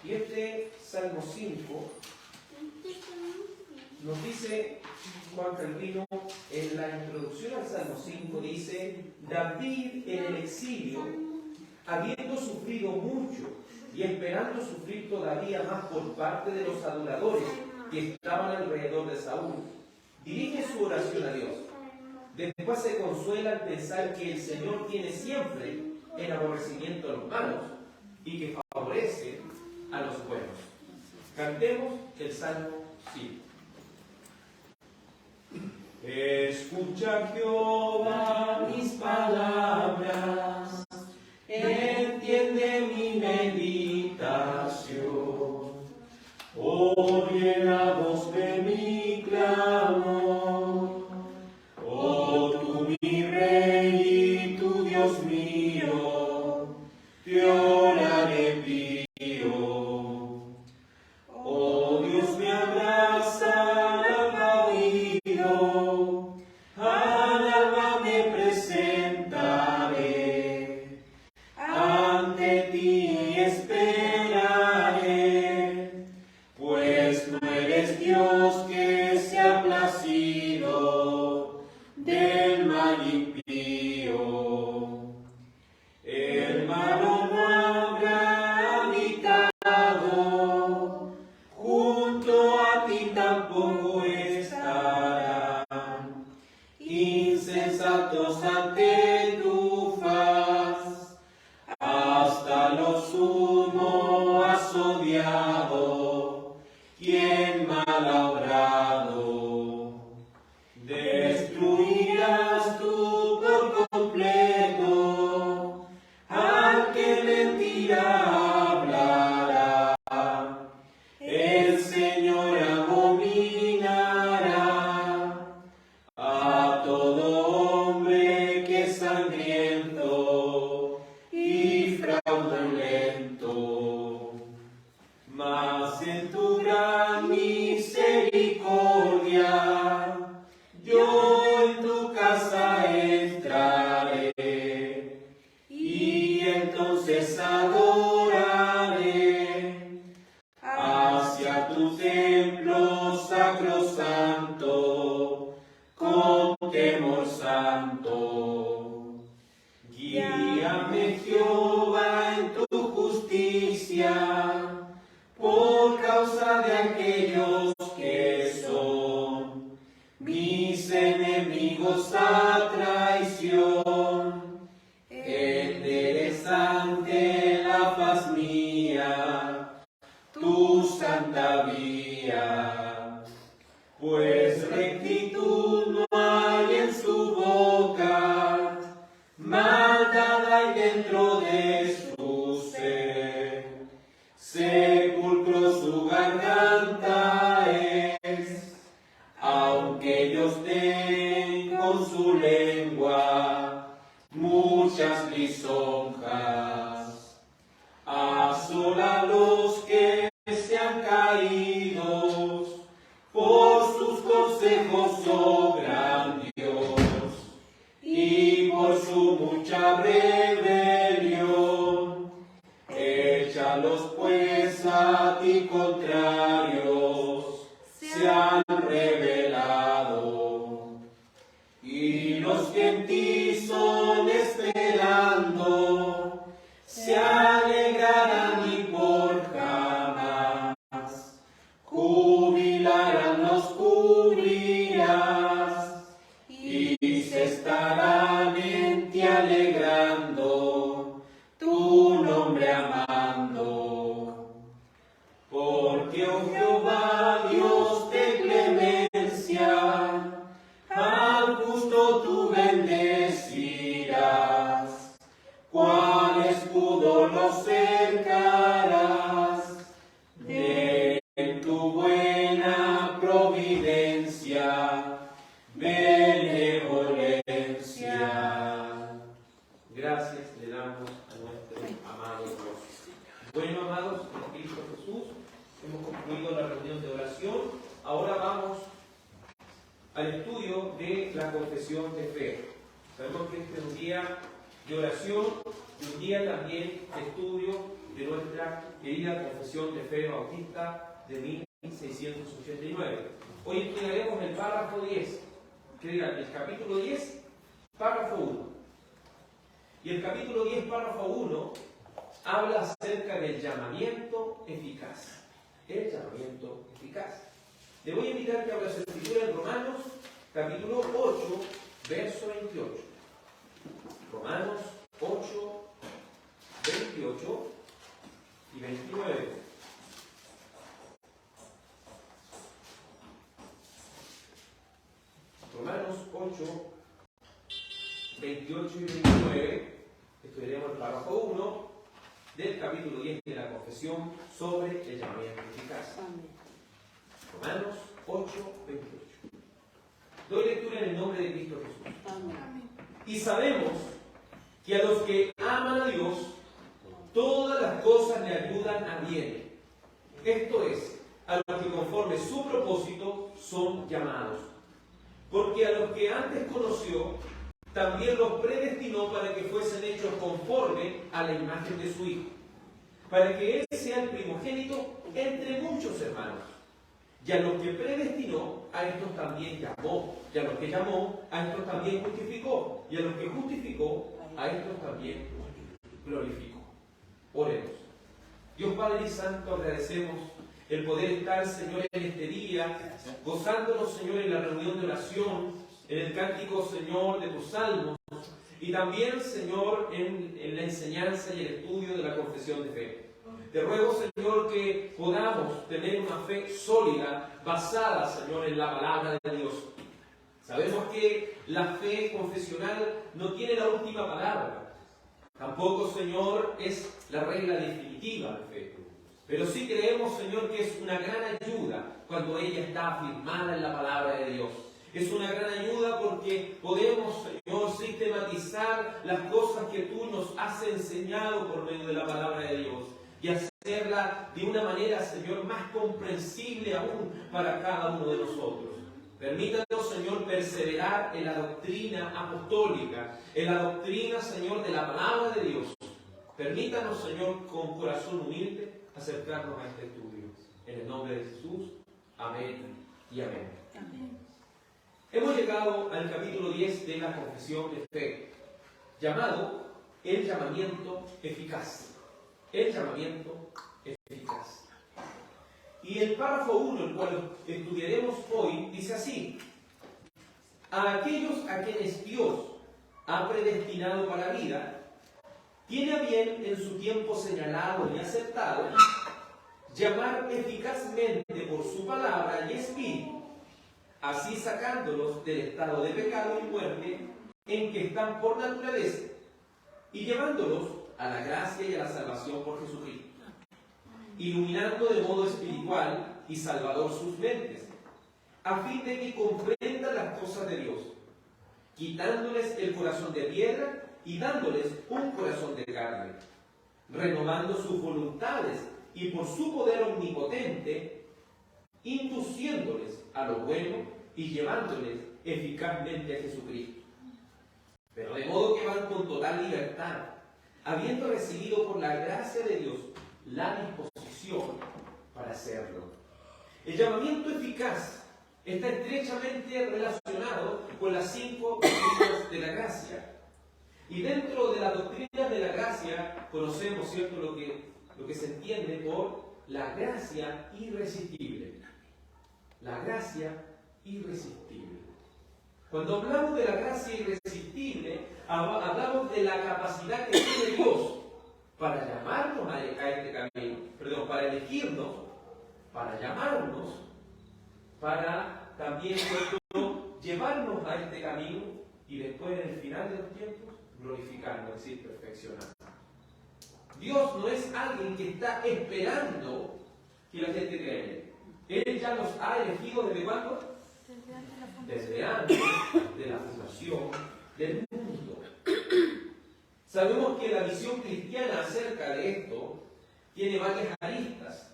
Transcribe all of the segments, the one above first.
Y este Salmo 5 nos dice Juan Calvino, en la introducción al Salmo 5, dice: David en el exilio, habiendo sufrido mucho y esperando sufrir todavía más por parte de los adoradores que estaban alrededor de Saúl, dirige su oración a Dios. Después se consuela al pensar que el Señor tiene siempre el aborrecimiento a los malos y que favorece a los buenos. Cantemos el Salmo 5. Escucha, Jehová, mis palabras, entiende mi meditación. Oye la voz de mi clamor, oh tú mi Rey y tu Dios mío, te oraré pío. Oh Dios, me abraza al alma oído, al alma me presentaré, ante ti esperaré, pues no eres Dios que se ha placido del mal impío. El malo no habrá habitado, junto a ti tampoco estarán, insensatos ante tu faz, hasta lo sumo has odiado, quien mal ha obrado. Destruirás tú por completo al que mentira hablará. El Señor abominará a todo hombre que es sangriento y fraudulento. Mas en tu gran misericordia yo en tu casa entraré, y entonces adoraré hacia tu templo sacrosanto con temor santo. Guíame, Jehová, en tu justicia, por causa de aquellos que son mis enemigos a traición. Enderezante la faz mía, tu santa vía, pues rectitud no hay en su boca, maldad hay dentro de su ser. Sepulcro su garganta es, aunque ellos den con su lengua muchas lisonjas. Asola a los que sean caídos, por sus consejos, oh gran Dios, y por su mucha rebelión. Échalos pues a ti contrarios, se han revelado. Y los que en ti son esperando, se alegrarán y por jamás. Jubilarán, los cubrirás, y se estarán en ti alegrando, tu nombre amando. Porque, oh Jehová, Dios de clemencia, al justo tú bendecirás, cual escudo lo cercarás, de tu buena providencia, benevolencia. Gracias le damos a nuestro amado Dios. Bueno, amados, en Cristo Jesús, hemos concluido la reunión de oración. Ahora vamos al estudio de la confesión de fe. Sabemos que este es un día de oración y un día también de estudio de nuestra querida Confesión de Fe Bautista de 1689. Hoy estudiaremos el párrafo 10, que dirá el capítulo 10, párrafo 1. Y el capítulo 10, párrafo 1, habla acerca del llamamiento eficaz. El llamamiento eficaz. Le voy a invitar que abra su escritura en Romanos, capítulo 8, verso 28. Romanos 8, 28 y 29. Romanos 8, 28 y 29. Estudiaremos el párrafo 1 del capítulo 10 de la Confesión sobre el llamamiento eficaz. Romanos 8, 28. Doy lectura en el nombre de Cristo Jesús. Amén. Y sabemos que a los que aman a Dios, todas las cosas le ayudan a bien. Esto es, a los que conforme su propósito son llamados. Porque a los que antes conoció, también los predestinó para que fuesen hechos conforme a la imagen de su Hijo, para que Él sea el primogénito entre muchos hermanos. Y a los que predestinó, a estos también llamó. Y a los que llamó, a estos también justificó. Y a los que justificó, a estos también glorificó. Oremos. Dios Padre y Santo, agradecemos el poder estar, Señor, en este día, gozándonos, Señor, en la reunión de oración, en el cántico, Señor, de tus salmos, y también, Señor, en la enseñanza y el estudio de la confesión de fe. Te ruego, Señor, que podamos tener una fe sólida, basada, Señor, en la palabra de Dios. Sabemos que la fe confesional no tiene la última palabra. Tampoco, Señor, es la regla definitiva de fe. Pero sí creemos, Señor, que es una gran ayuda cuando ella está afirmada en la palabra de Dios. Es una gran ayuda porque podemos, Señor, sistematizar las cosas que tú nos has enseñado por medio de la palabra de Dios y hacerla de una manera, Señor, más comprensible aún para cada uno de nosotros. Permítanos, Señor, perseverar en la doctrina apostólica, en la doctrina, Señor, de la palabra de Dios. Permítanos, Señor, con corazón humilde, acercarnos a este estudio. En el nombre de Jesús, amén y amén. Amén. Hemos llegado al capítulo 10 de la confesión de fe, llamado el llamamiento eficaz. El llamamiento eficaz. Y el párrafo 1, el cual estudiaremos hoy, dice así: a aquellos a quienes Dios ha predestinado para vida, tiene a bien en su tiempo señalado y aceptado llamar eficazmente por su palabra y espíritu, así sacándolos del estado de pecado y muerte en que están por naturaleza y llevándolos a la gracia y a la salvación por Jesucristo, iluminando de modo espiritual y salvador sus mentes, a fin de que comprendan las cosas de Dios, quitándoles el corazón de piedra y dándoles un corazón de carne, renovando sus voluntades y por su poder omnipotente, induciéndoles a lo bueno y llevándoles eficazmente a Jesucristo. Pero de modo que van con total libertad, habiendo recibido por la gracia de Dios la disposición para hacerlo. El llamamiento eficaz está estrechamente relacionado con las 5 doctrinas de la gracia. Y dentro de las doctrinas de la gracia conocemos, ¿cierto?, lo que se entiende por la gracia irresistible. La gracia irresistible. Cuando hablamos de la gracia irresistible, hablamos de la capacidad que tiene Dios para llamarnos a este camino, para elegirnos, para llamarnos, para también llevarnos a este camino y después en el final de los tiempos glorificarnos, es decir, perfeccionar. Dios no es alguien que está esperando que la gente crea en Él. Él ya nos ha elegido ¿desde cuándo? Desde antes de la fundación del mundo. Sabemos que la visión cristiana acerca de esto tiene varias aristas.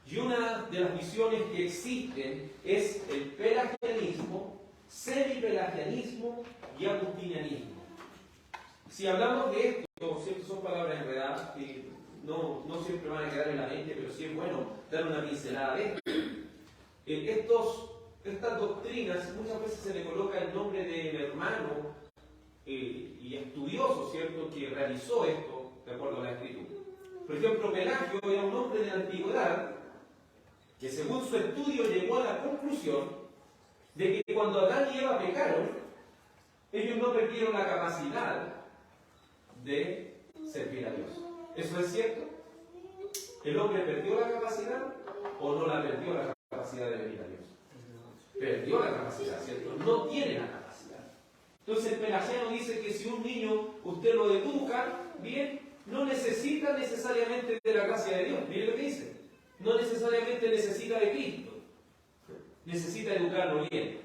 Y una de las visiones que existen es el pelagianismo, semipelagianismo y agustinianismo. Si hablamos de esto, siempre son palabras enredadas que no siempre van a quedar en la mente, pero sí es bueno dar una pincelada de esto. Estas doctrinas muchas veces se le coloca el nombre del hermano y estudioso, ¿cierto?, que realizó esto de acuerdo a la Escritura. Por ejemplo, Pelagio era un hombre de la antigüedad que según su estudio llegó a la conclusión de que cuando Adán y Eva pecaron, ellos no perdieron la capacidad de servir a Dios. ¿Eso es cierto? ¿El hombre perdió la capacidad o no la perdió la capacidad de servir a Dios? Perdió la capacidad, ¿cierto? No tiene la capacidad. Entonces el pelagiano dice que si un niño usted lo educa bien, no necesita necesariamente de la gracia de Dios. Mire lo que dice. No necesariamente necesita de Cristo. Necesita educarlo bien.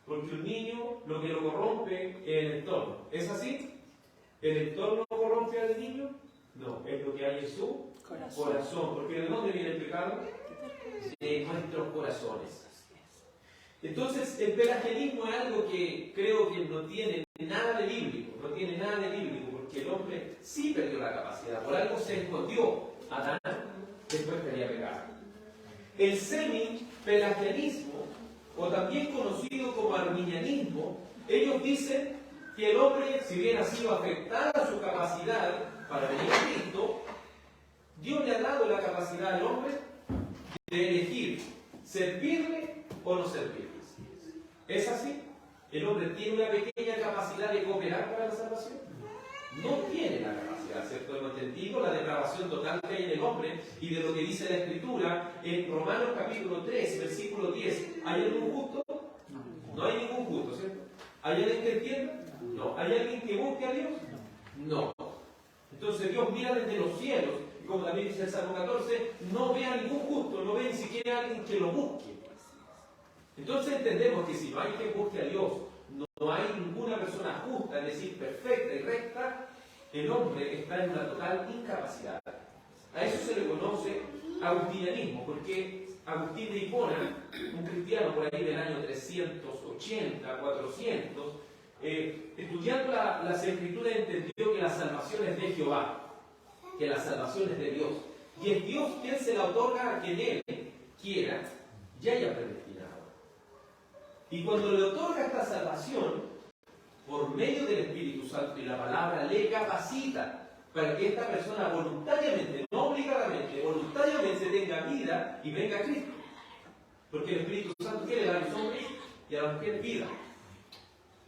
Porque un niño lo que lo corrompe es el entorno. ¿Es así? ¿El entorno corrompe al niño? No, es lo que hay en su corazón. Porque ¿de dónde viene el pecado? De nuestros corazones. Entonces, el pelagianismo es algo que creo que no tiene nada de bíblico, porque el hombre sí perdió la capacidad, por algo se escondió Adán después quería pecar. El semi-pelagianismo, o también conocido como arminianismo, ellos dicen que el hombre, si bien ha sido afectada su capacidad para venir a Cristo, Dios le ha dado la capacidad al hombre de elegir servirle o no servirle. ¿Es así? ¿El hombre tiene una pequeña capacidad de cooperar para la salvación? No tiene la capacidad, ¿cierto? Hemos entendido la depravación total que hay en el hombre y de lo que dice la Escritura en Romanos capítulo 3, versículo 10. ¿Hay algún justo? No hay ningún justo, ¿cierto? ¿Hay alguien que entienda? No. ¿Hay alguien que busque a Dios? No. Entonces Dios mira desde los cielos, y como también dice el Salmo 14, no ve a ningún justo, no ve ni siquiera a alguien que lo busque. Entonces entendemos que si no hay quien busque a Dios, no hay ninguna persona justa, es decir, perfecta y recta, el hombre está en una total incapacidad. A eso se le conoce agustinianismo, porque Agustín de Hipona, un cristiano por ahí del año 380, 400, estudiando las Escrituras entendió que la salvación es de Jehová, que la salvación es de Dios, y es Dios quien se la otorga a quien Él quiera y haya predestinado. Y cuando le otorga esta salvación, por medio del Espíritu Santo y la palabra, le capacita para que esta persona voluntariamente, no obligadamente, voluntariamente tenga vida y venga a Cristo. Porque el Espíritu Santo quiere dar a los hombres y a la mujer vida.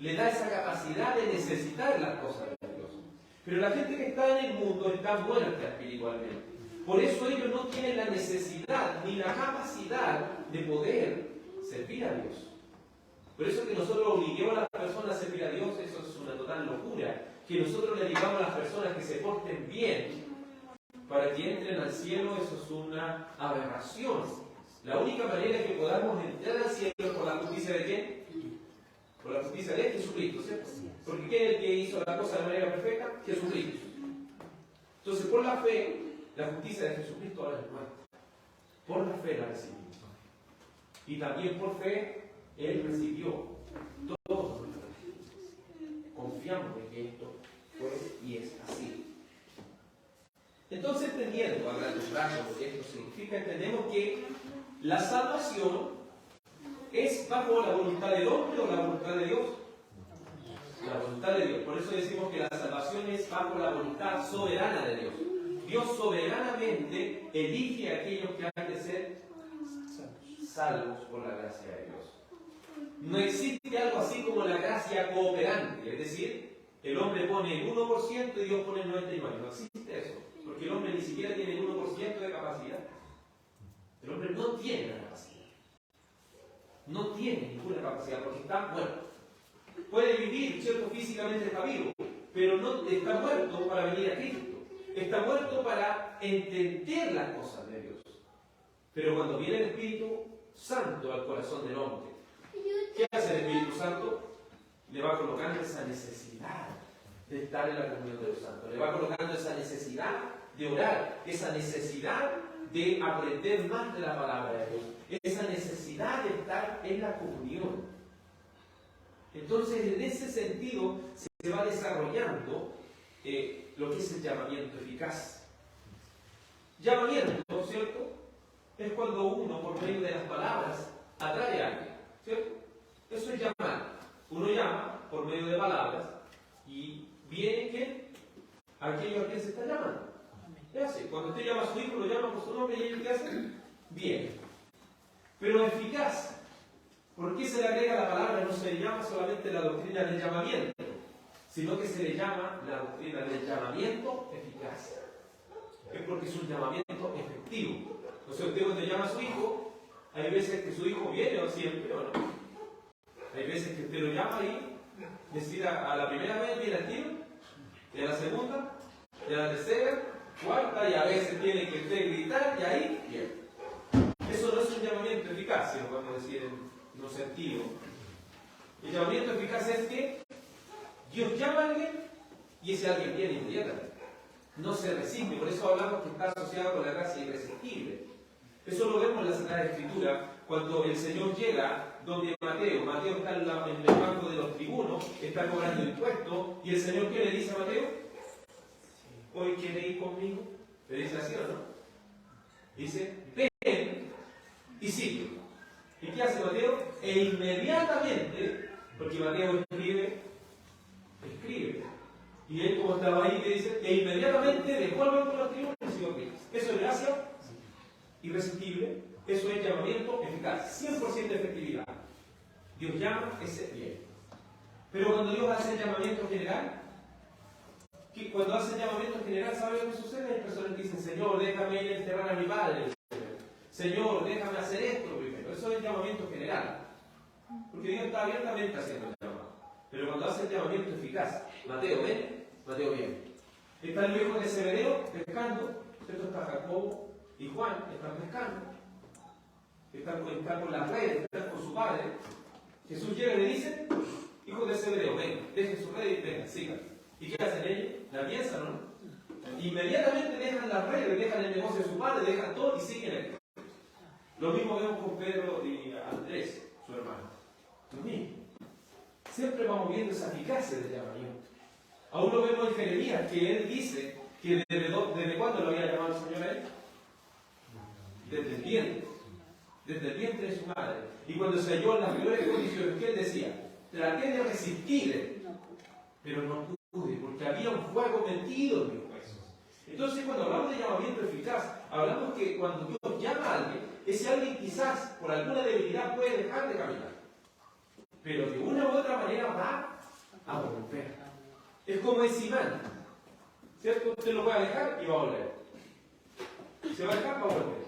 Le da esa capacidad de necesitar las cosas de Dios. Pero la gente que está en el mundo está muerta espiritualmente. Por eso ellos no tienen la necesidad ni la capacidad de poder servir a Dios. Por eso que nosotros obliguemos a las personas a servir a Dios, eso es una total locura. Que nosotros le digamos a las personas que se porten bien para que entren al cielo, eso es una aberración. La única manera que podamos entrar al cielo es por la justicia de ¿quién? Por la justicia de Jesucristo, ¿cierto? Porque ¿quién es el que hizo la cosa de manera perfecta? Jesucristo. Entonces, por la fe, la justicia de Jesucristo ahora es nuestra. Por la fe la recibimos. Y también por fe, Él recibió todo. Confiamos en que esto fue y es así. Entonces, entendiendo a grandes rasgos lo que esto significa, entendemos que la salvación es bajo la voluntad del hombre o la voluntad de Dios. La voluntad de Dios. Por eso decimos que la salvación es bajo la voluntad soberana de Dios. Dios soberanamente elige a aquellos que han de ser salvos por la gracia de Dios. No existe algo así como la gracia cooperante, es decir, el hombre pone el 1% y Dios pone el 99%. No existe eso, porque el hombre ni siquiera tiene el 1% de capacidad. El hombre no tiene la capacidad. No tiene ninguna capacidad porque está muerto. Puede vivir, ¿cierto? Físicamente está vivo, pero no está muerto para venir a Cristo. Está muerto para entender las cosas de Dios. Pero cuando viene el Espíritu Santo al corazón del hombre, ¿qué hace el Espíritu Santo? Le va colocando esa necesidad de estar en la comunión de los santos. Le va colocando esa necesidad de orar, esa necesidad de aprender más de la palabra de Dios, esa necesidad de estar en la comunión. Entonces, en ese sentido, se va desarrollando lo que es el llamamiento eficaz. Llamamiento, ¿cierto? Es cuando uno, por medio de las palabras, atrae a alguien, ¿cierto? Eso es llamar. Uno llama por medio de palabras y viene ¿quién? Aquello a quien se está llamando. Es así. Cuando usted llama a su hijo, lo llama por su nombre y ellos ¿qué hacen? Viene. Pero eficaz. ¿Por qué se le agrega la palabra? No se le llama solamente la doctrina del llamamiento, sino que se le llama la doctrina del llamamiento eficaz. Es porque es un llamamiento efectivo. O sea, usted cuando llama a su hijo, hay veces que su hijo viene o siempre o no. Hay veces que usted lo llama y decida a la primera vez viene al tiro, y a la segunda, y a la tercera, cuarta, y a veces tiene que usted gritar y ahí viene. Eso no es un llamamiento eficaz, si lo podemos decir en un sentido. El llamamiento eficaz es que Dios llama a alguien y ese alguien viene inmediatamente. No se resiste, por eso hablamos que está asociado con la gracia irresistible. Eso lo vemos en la Sagrada Escritura, cuando el Señor llega donde Mateo. Mateo está en el banco de los tribunos, está cobrando impuestos, y el Señor, ¿qué le dice a Mateo? ¿Hoy quiere ir conmigo? Le dice así, ¿o no? Dice, ven y sigue. ¿Y qué hace Mateo? E inmediatamente, porque Mateo escribe, y él como estaba ahí, que dice, e inmediatamente dejó el banco de los tribunos y siguió a Cristo. Eso es gracia irresistible, eso es llamamiento eficaz, 100% de efectividad. Dios llama, ese bien. Pero cuando Dios hace el llamamiento general, cuando hace el llamamiento general, ¿sabe lo que sucede? Hay personas que dicen, Señor, déjame ir a enterrar a mi padre. Señor, déjame hacer esto primero. Eso es el llamamiento general. Porque Dios está abiertamente haciendo el llamado. Pero cuando hace el llamamiento eficaz, Mateo ven, Mateo viene. Está el hijo de Zebedeo pescando, ¿cierto? Está Jacobo y Juan, están pescando. Están con las redes, están con su padre. Jesús llega y le dice, hijo de Zebedeo, ven, dejen su red y vengan, sigan. ¿Y qué hacen ellos? La piensan, ¿no? Inmediatamente dejan las redes, dejan el negocio de su padre, dejan todo y siguen a Cristo. Lo mismo vemos con Pedro y Andrés, su hermano. Lo mismo. Siempre vamos viendo esa eficacia del llamamiento. Aún lo vemos en Jeremías, que él dice que desde cuándo lo había llamado el Señor a él. Desde el vientre. Desde el vientre de su madre. Y cuando se halló en las peores condiciones, que él decía, traté de resistir, pero no pude, porque había un fuego metido en mis huesos. Entonces, cuando hablamos de llamamiento eficaz, hablamos que cuando Dios llama a alguien, ese alguien quizás por alguna debilidad puede dejar de caminar, pero de una u otra manera va a volver. Es como ese imán, ¿cierto? Usted lo puede dejar y va a volver. Se va a dejar, va a volver.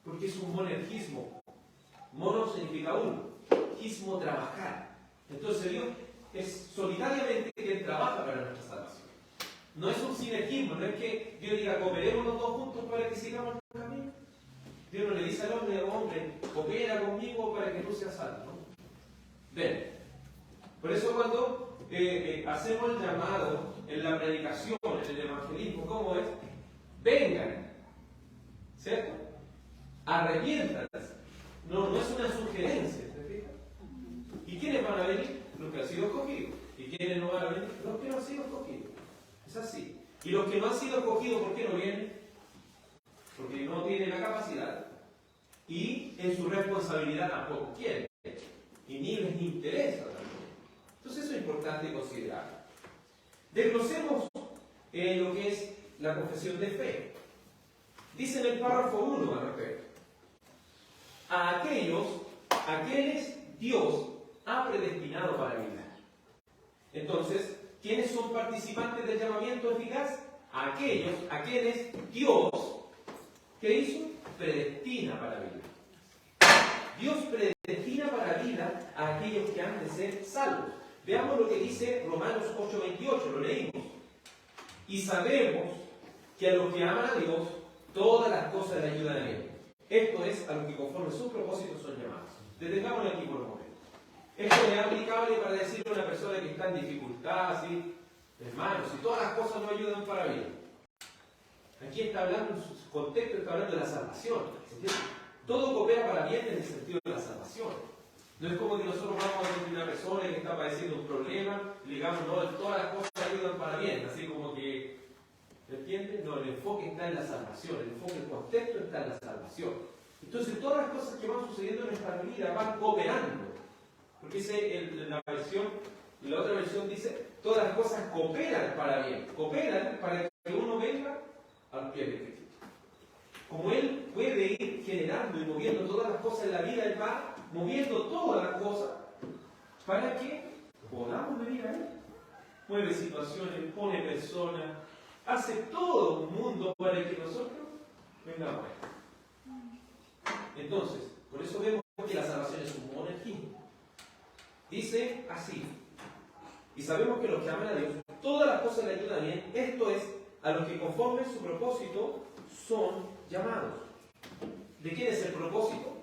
Porque es un monergismo. Mono significa uno, gismo trabajar. Entonces Dios es solitariamente quien trabaja para nuestra salvación. No es un sinergismo, no es que Dios diga, cooperemos los dos juntos para que sigamos el camino. Dios no le dice al hombre, hombre, coopera conmigo para que tú seas salvo, ¿no? Ven. Por eso cuando hacemos el llamado en la predicación, en el evangelismo, ¿cómo es? Vengan, ¿cierto? Arrepiéntanse. No es una sugerencia, ¿se fija? ¿Y quiénes van a venir? Los que han sido escogidos. ¿Y quiénes no van a venir? Los que no han sido escogidos. Es así. Y los que no han sido escogidos, ¿por qué no vienen? Porque no tienen la capacidad. Y en su responsabilidad tampoco quieren. Y ni les interesa también. Entonces eso es importante considerar. Desglosemos lo que es la confesión de fe. Dice en el párrafo 1 al respecto. A quienes Dios ha predestinado para vida. Entonces, ¿quiénes son participantes del llamamiento eficaz? A quienes Dios, ¿qué hizo? Predestina para vida. Dios predestina para vida a aquellos que han de ser salvos. Veamos lo que dice Romanos 8:28, lo leímos. Y sabemos que a los que aman a Dios, todas las cosas le ayudan a Él. Esto es a los que conforme sus propósitos son llamados. Detengámonos aquí por un momento. Esto es aplicable para decirle a una persona que está en dificultad, así, hermanos, si todas las cosas no ayudan para bien. Aquí está hablando, en su contexto está hablando de la salvación. ¿Entiendes? Todo coopera para bien en el sentido de la salvación. No es como que nosotros vamos a ver una persona que está padeciendo un problema y digamos, no, todas las cosas ayudan para bien. Así como que, ¿entiendes? No, el enfoque está en la salvación, el enfoque, el contexto está en la salvación. Entonces todas las cosas que van sucediendo en nuestra vida van cooperando. Porque dice la versión, y la otra versión dice, todas las cosas cooperan para bien, cooperan para que uno venga al pie de Cristo. Como Él puede ir generando y moviendo todas las cosas en la vida, Él va moviendo todas las cosas para que podamos venir a Él. Mueve situaciones, pone personas, hace todo un mundo para que nosotros vengamos a Él. Entonces, por eso vemos que la salvación es un monergismo. Dice así, y sabemos que los que aman a Dios, todas las cosas le ayudan bien, esto es, a los que conforme su propósito son llamados. ¿De quién es el propósito?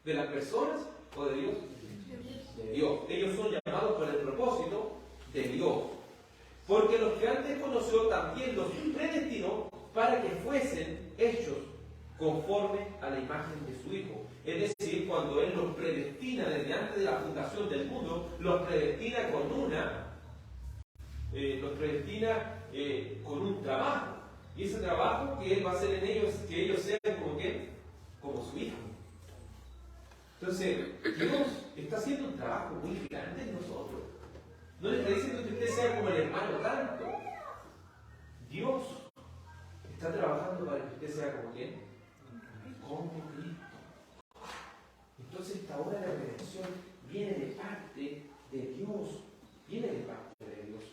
¿De las personas o de Dios? De Dios. Ellos son llamados por el propósito de Dios. Porque los que antes conoció también los predestinó para que fuesen hechos conforme a la imagen de su Hijo. Es decir, cuando Él los predestina desde antes de la fundación del mundo, los predestina con un trabajo. Y ese trabajo que Él va a hacer en ellos, que ellos sean como ¿qué? Como su Hijo. Entonces, Dios está haciendo un trabajo muy grande en nosotros. No le está diciendo que usted sea como el hermano tanto. Dios está trabajando para que usted sea como ¿quién? Como Cristo. Entonces esta obra de redención viene de parte de Dios. Viene de parte de Dios.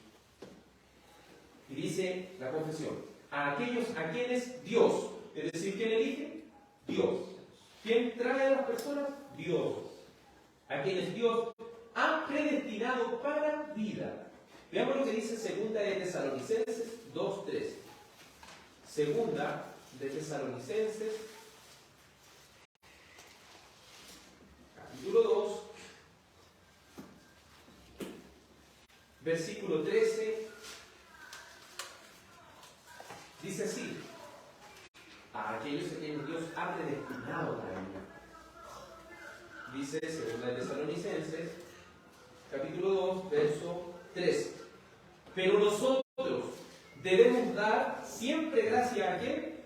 Y dice la confesión, a aquellos a quienes Dios, es decir, ¿quién elige? Dios. ¿Quién trae a las personas? Dios. A quienes Dios ha predestinado para vida. Veamos lo que dice Segunda de Tesalonicenses 2:3. Segunda de Tesalonicenses, capítulo 2, versículo 13, dice así, a aquellos a quienes Dios ha predestinado para vida. Dice Segunda de Tesalonicenses, capítulo 2, verso 13. Pero nosotros debemos dar siempre gracias a ¿quién?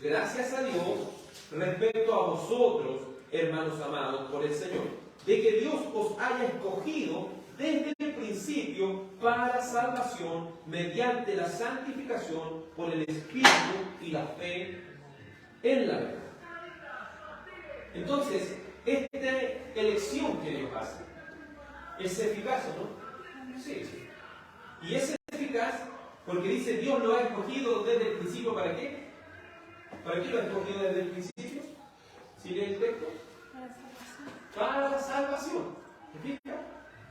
Gracias a Dios respecto a vosotros, hermanos amados por el Señor, de que Dios os haya escogido desde el principio para salvación mediante la santificación por el Espíritu y la fe en la verdad. Entonces, esta elección que Dios hace es eficaz, ¿o no? Sí. Y es eficaz porque dice Dios lo ha escogido desde el principio. ¿Para qué? ¿Para qué lo ha escogido desde el principio? ¿Sí lee el texto? Para la salvación. ¿Me fijas?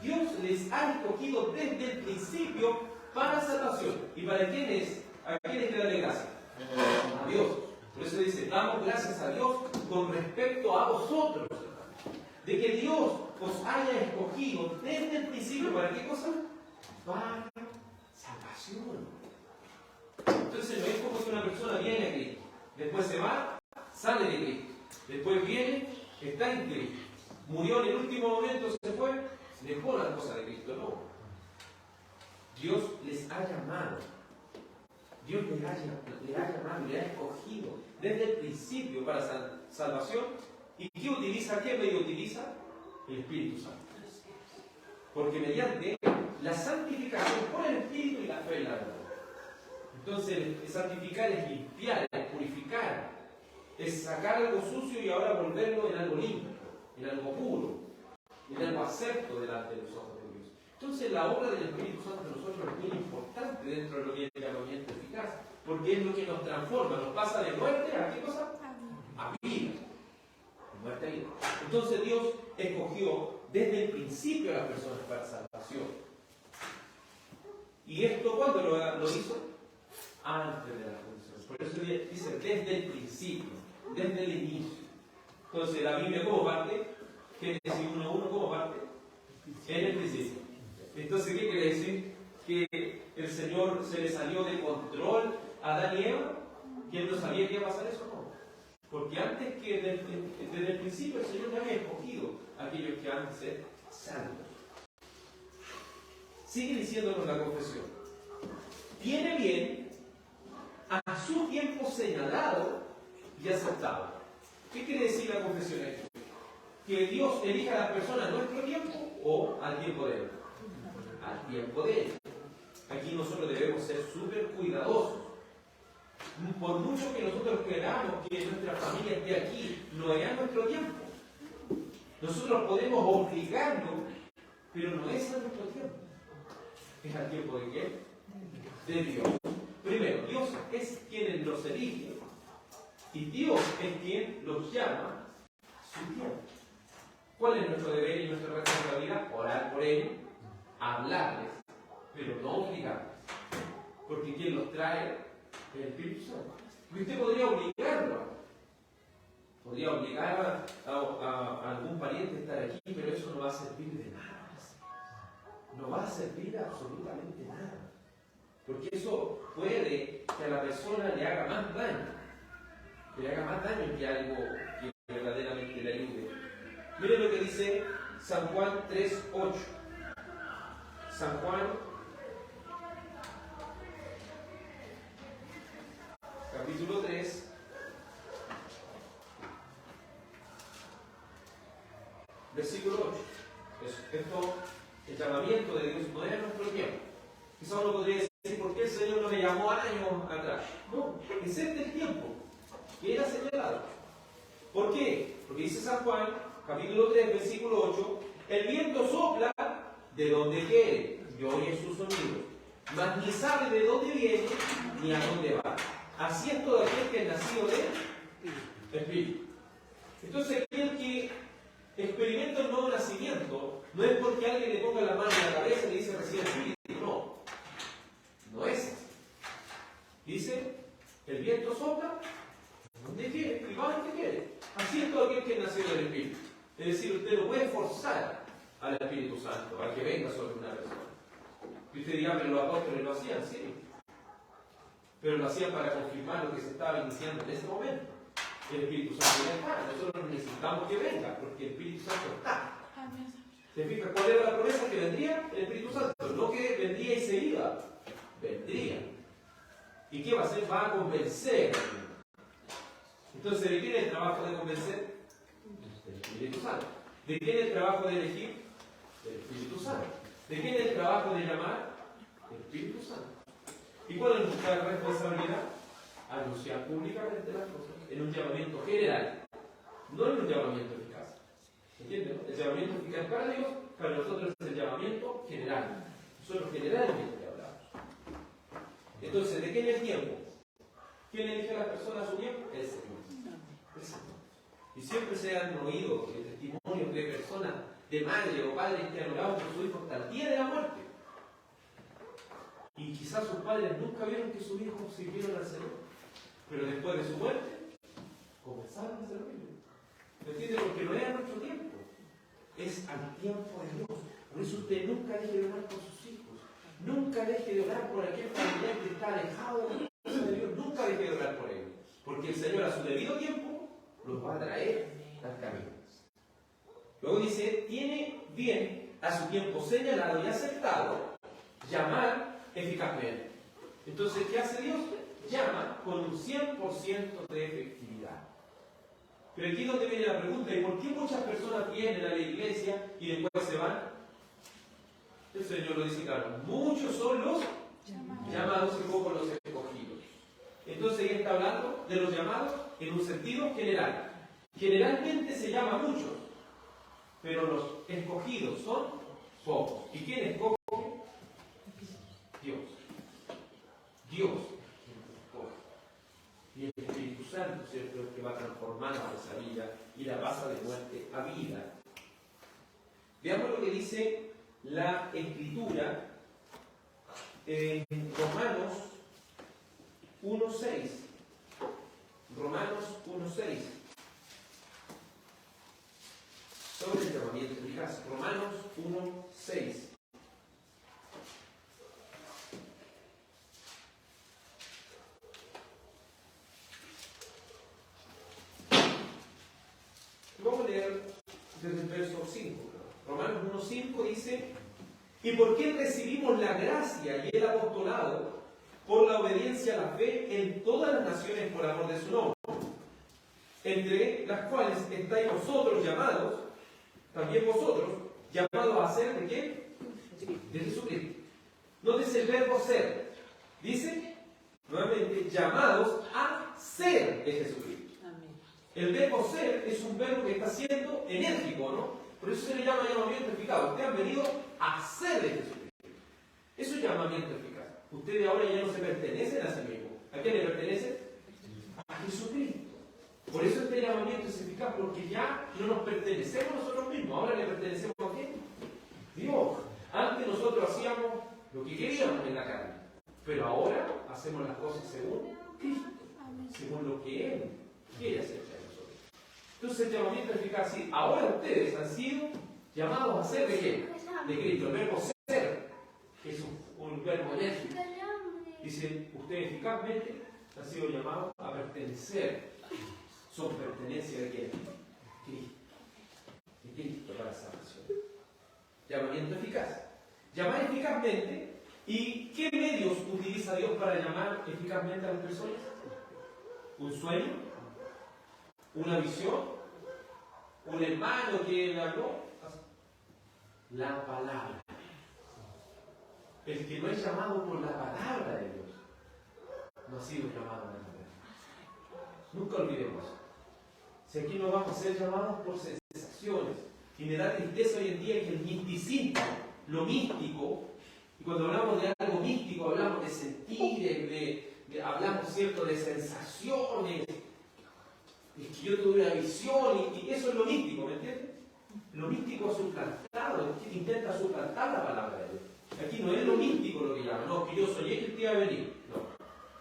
Dios les ha escogido desde el principio para salvación. ¿Y para quiénes? ¿A quiénes le darle gracias? A Dios. Por eso dice, damos gracias a Dios con respecto a vosotros. De que Dios os haya escogido desde el principio. ¿Para qué cosa? Para salvación. Entonces no es como que una persona viene a Cristo, después se va, sale de Cristo, después viene, está en Cristo, murió en el último momento, se fue, dejó las cosas de Cristo. No. Dios les ha llamado. Dios le ha llamado, le ha escogido desde el principio para salvación. ¿Y qué utiliza? ¿Qué medio utiliza? El Espíritu Santo. Porque mediante la santificación por el Espíritu y la fe en la verdad. Entonces, santificar es limpiar, es purificar, es sacar algo sucio y ahora volverlo en algo limpio, en algo puro, en algo acepto delante de los ojos de Dios. Entonces, la obra del Espíritu Santo de nosotros es muy importante dentro de lo que es el llamamiento eficaz, porque es lo que nos transforma, nos pasa de muerte a ¿qué cosa? A vida. De muerte a vida. Entonces, Dios escogió desde el principio a las personas para salvación. ¿Y esto cuándo lo hizo? Antes de la fundación. Por eso dice desde el principio, desde el inicio. Entonces, la Biblia como parte, Génesis 1:1 como parte, en el principio. Entonces, ¿qué quiere decir? Que el Señor se le salió de control a Adán y Eva, que Él no sabía que iba a pasar eso, no. Porque antes que desde el principio el Señor ya había escogido a aquellos que han de ser salvos. Sigue diciéndonos la confesión. Tiene bien a su tiempo señalado y aceptado. ¿Qué quiere decir la confesión esto? Que Dios elija a las personas a nuestro tiempo o al tiempo de Él. Al tiempo de Él. Aquí nosotros debemos ser súper cuidadosos. Por mucho que nosotros queramos que nuestra familia esté aquí, no es a nuestro tiempo. Nosotros podemos obligarlo, pero no es a nuestro tiempo. ¿Es al tiempo de quién? De Dios. Primero, Dios es quien los elige y Dios es quien los llama a su tiempo. ¿Cuál es nuestro deber y nuestra responsabilidad? Orar por ellos, hablarles, pero no obligarles. Porque quien los trae es el Espíritu Santo. Y usted podría obligarlo. Podría obligar a algún pariente a estar aquí, pero eso no va a servir de nada. No va a servir absolutamente nada. Porque eso puede que a la persona le haga más daño. Que le haga más daño que algo que verdaderamente le ayude. Miren lo que dice San Juan 3:8. San Juan, capítulo 3, versículo 8. Esto, el llamamiento de Dios no es en nuestro tiempo. Quizá uno podría decir, ¿por qué el Señor no me llamó años atrás? No, es el tiempo que era señalado. ¿Por qué? Porque dice San Juan, capítulo 3, versículo 8, el viento sopla de donde quiere y oye sus sonidos, mas ni sabe de dónde viene ni a dónde va. Así es todo aquel que es nacido de Espíritu. Entonces, aquel que experimenta el nuevo nacimiento no es porque alguien le ponga la mano en la cabeza y le dice recibe el Espíritu. No, no es así. Dice, el viento sopla donde quiere y va donde quiere. Así es todo aquel que es nacido del Espíritu. Es decir, usted no puede forzar al Espíritu Santo para que venga sobre una persona. Y usted dirá, pero los apóstoles lo hacían, sí. Pero lo hacían para confirmar lo que se estaba iniciando en ese momento. El Espíritu Santo ya está. Nosotros necesitamos que venga, porque el Espíritu Santo está. ¿Se fija cuál era la promesa? Que vendría el Espíritu Santo. No que vendría y se iba. Vendría. ¿Y qué va a hacer? Va a convencer. Entonces, ¿de quién es el trabajo de convencer? Del Espíritu Santo. ¿De quién es el trabajo de elegir? Del Espíritu Santo. ¿De quién es el trabajo de llamar? Del Espíritu Santo. ¿Y cuál es nuestra responsabilidad? Anunciar públicamente las cosas en un llamamiento general, no en un llamamiento eficaz. ¿Entienden? El llamamiento eficaz para Dios, para nosotros es el llamamiento general. Nosotros generalmente hablamos. Entonces, ¿de quién es el tiempo? ¿Quién elige a las personas a su tiempo? El Señor. El Señor. Y siempre se han oído testimonios de personas, de madre o padres que han orado por su hijo hasta el día de la muerte. Y quizás sus padres nunca vieron que sus hijos sirvieron al Señor. Pero después de su muerte, comenzaron a servirle. ¿Me entiende? Porque no era nuestro tiempo. Es al tiempo de Dios. Por eso usted nunca deje de orar por sus hijos. Nunca deje de orar por aquel familiar que está alejado de la casa de Dios. Nunca deje de orar por él. Porque el Señor a su debido tiempo los va a traer al camino. Luego dice, tiene bien a su tiempo señalado y aceptado llamar eficazmente. Entonces, ¿qué hace Dios? Llama con un 100% de efectividad. Pero aquí es donde viene la pregunta, ¿y por qué muchas personas vienen a la iglesia y después se van? El Señor lo dice claro, muchos son los llamados y pocos los escogidos. Entonces ella está hablando de los llamados en un sentido general. Generalmente se llama a muchos, pero los escogidos son pocos. ¿Y quién escoge? Dios. Dios. Y el Espíritu Santo, ¿cierto?, es el que va transformando esa vida y la pasa de muerte a vida. Veamos lo que dice la Escritura en Romanos 1:6. Romanos 1:6. Sobre el llamamiento eficaz. Romanos 1:6. Vamos a leer desde el verso 5. Romanos 1:5 dice, y por qué recibimos la gracia y el apostolado por la obediencia a la fe en todas las naciones por amor de su nombre, entre las cuales estáis vosotros llamados, también vosotros, llamados a ser ¿de quién? De Jesucristo. Nótese el verbo ser. Dice, nuevamente, llamados a ser de Jesucristo. El verbo ser es un verbo que está siendo enérgico, ¿no? Por eso se le llama llamamiento eficaz. Ustedes han venido a ser de Jesucristo. Eso es llamamiento eficaz. Ustedes ahora ya no se pertenecen a sí mismos. ¿A quién le pertenecen? A Jesucristo. Por eso este llamamiento es eficaz, porque ya no nos pertenecemos nosotros mismos. Ahora le pertenecemos a quién? Dios. Antes nosotros hacíamos lo que queríamos en la carne, pero ahora hacemos las cosas según Cristo, según lo que Él quiere hacer de nosotros. Entonces el llamamiento es eficaz. Sí, ahora ustedes han sido llamados a ser ¿de quién? De Cristo. El verbo ser es un verbo enérgico. Dice, ustedes eficazmente han sido llamados a pertenecer. Son pertenencia de quién? Cristo. De Cristo para salvación. Llamamiento eficaz. Llamar eficazmente. ¿Y qué medios utiliza Dios para llamar eficazmente a las personas? ¿Un sueño? ¿Una visión? ¿Un hermano que le habló? La palabra. El que no es llamado por la palabra de Dios no ha sido llamado a la verdad. Nunca olvidemos eso. Si aquí no vamos a ser llamados por sensaciones, y me da tristeza hoy en día que el misticismo, lo místico, y cuando hablamos de algo místico hablamos de sentires, hablamos cierto de sensaciones, de que yo tuve una visión, y eso es lo místico, ¿me entiendes? Lo místico ha suplantado, intenta suplantar la palabra de Dios. Aquí no es lo místico lo que llama, no, que yo soñé que usted iba a venir, no,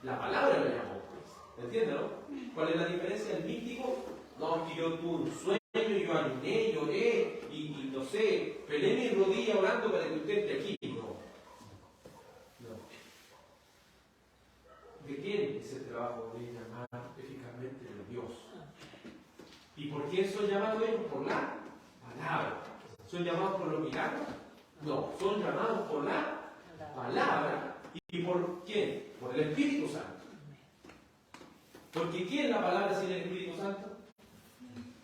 la palabra lo llamó, ¿me entiendes, no? ¿Cuál es la diferencia del místico? No, que yo tuve un sueño, yo animé, lloré, y no sé, pelé mi rodilla orando para que usted esté aquí. No. ¿De quién es el trabajo de llamar eficazmente de Dios? ¿Y por quién son llamados ellos? Por la palabra. ¿Son llamados por los milagros? No, son llamados por la palabra. ¿Y por quién? Por el Espíritu Santo. Porque ¿quién es la palabra sin el Espíritu Santo?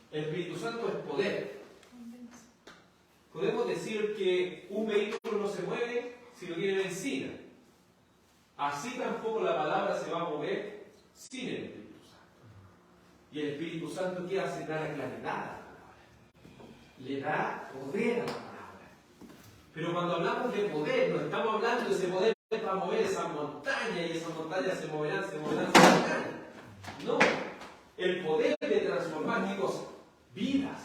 El Espíritu Santo es poder. Podemos decir que un vehículo no se mueve si no tiene benzina. Así tampoco la palabra se va a mover sin el Espíritu Santo. Y el Espíritu Santo, ¿qué hace? Da la claridad a la palabra. Le da poder a la palabra. Pero cuando hablamos de poder, no estamos hablando de ese poder para mover esa montaña, y esas montañas se moverán. No. El poder de transformar, ¿qué cosa? Vidas.